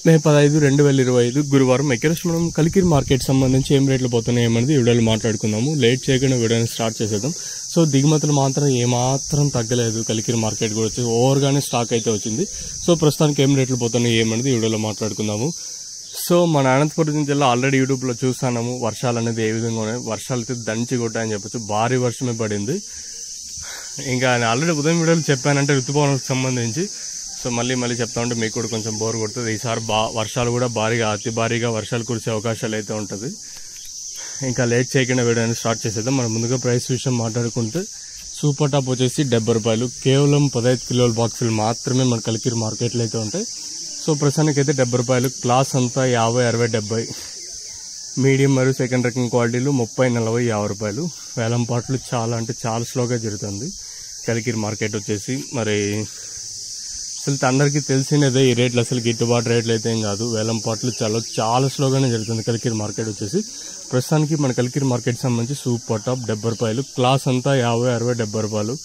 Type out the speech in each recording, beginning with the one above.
మే 15, 2025 గురువారం ఎకరస్ మనం కలికిరి మార్కెట్ సంబంధించి ఏం రేట్లు పోతున్నాయి ఏమనేది వీడియోలో మాట్లాడుకుందాము. లేట్ చేయకుండా వీడియోని స్టార్ట్ చేసేద్దాం. సో దిగుమతులు మాత్రం ఏమాత్రం తగ్గలేదు. కలికిరి మార్కెట్ కూడా వచ్చి ఓవర్గానే స్టాక్ అయితే వచ్చింది. సో ప్రస్తుతానికి ఏం రేట్లు పోతున్నాయి ఏమనేది వీడియోలో మాట్లాడుకుందాము. సో మన అనంతపురం జిల్లా ఆల్రెడీ యూట్యూబ్లో చూస్తున్నాము. వర్షాలు అనేది ఏ విధంగా ఉన్నాయి, వర్షాలు అయితే దంచి కొట్టాయని చెప్పచ్చు. భారీ వర్షమే పడింది. ఇంకా ఆల్రెడీ ఉదయం వీడియోలు చెప్పానంటే ఋతుపవనాలకు సంబంధించి. సో మళ్ళీ చెప్తా ఉంటే మీకు కూడా కొంచెం బోర్ కొడుతుంది. ఈసారి వర్షాలు కూడా అతి భారీగా వర్షాలు కురిసే అవకాశాలు అయితే ఉంటుంది. ఇంకా లేట్ చేయకుండా వీడియోని స్టార్ట్ చేసేద్దాం. మనం ముందుగా ప్రైస్ విషయం మాట్లాడుకుంటే సూపర్ టాప్ వచ్చేసి 70 రూపాయలు. కేవలం 15 కిలోల బాక్సులు మాత్రమే మన కలికిరి మార్కెట్లో అయితే ఉంటాయి. సో ప్రస్తుతానికి అయితే 70 రూపాయలు. క్లాస్ అంతా 50, 60, 70. మీడియం మరియు సెకండ్ రకం క్వాలిటీలు 30, 40, 50 రూపాయలు. వేలం పాటలు చాలా స్లోగా జరుగుతుంది కలికిరి మార్కెట్ వచ్చేసి. మరి అసలు అందరికీ తెలిసినదే ఈ రేట్లు అసలు గిట్టుబాటు రేట్లు అయితే ఏం కాదు. వేలం పాటలు చాలా స్లోగానే జరుగుతుంది కలికిరి మార్కెట్ వచ్చేసి. ప్రస్తుతానికి మన కలికిరి మార్కెట్ సంబంధించి సూపర్ టాప్ 70 రూపాయలు. క్లాస్ అంతా 50, 60, 70 రూపాయలు.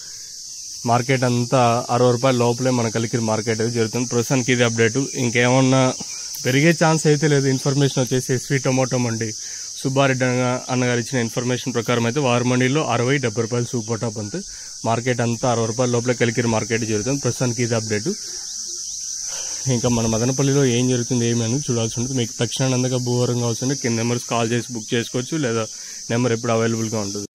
మార్కెట్ అంతా 60 రూపాయల లోపలే మన కలికిరి మార్కెట్ అయితే జరుగుతుంది. ప్రస్తుతానికి ఇది అప్డేటు. ఇంకేమన్నా పెరిగే ఛాన్స్ అయితే లేదు. ఇన్ఫర్మేషన్ వచ్చేసి ఎస్వి టొమాటో మండి సుబ్బారెడ్డి అన్నగారు ఇచ్చిన ఇన్ఫర్మేషన్ ప్రకారం అయితే వారి మండీలో 60, 70 రూపాయలు సూపర్ టాప్ అంతే. మార్కెట్ అంతా 60 రూపాయల లోపల కలికిరి మార్కెట్ జరుగుతుంది. ప్రస్తుతానికి ఇది అప్డేటు. ఇంకా మన మదనపల్లిలో ఏం జరుగుతుంది ఏమి అనేది చూడాల్సి ఉంటుంది. మీకు తక్షణం అందక భూవరంగా వస్తుంటే కింద నెంబర్స్ కాల్ చేసి బుక్ చేసుకోవచ్చు, లేదా నెంబర్ ఎప్పుడు అవైలబుల్గా ఉంటుంది.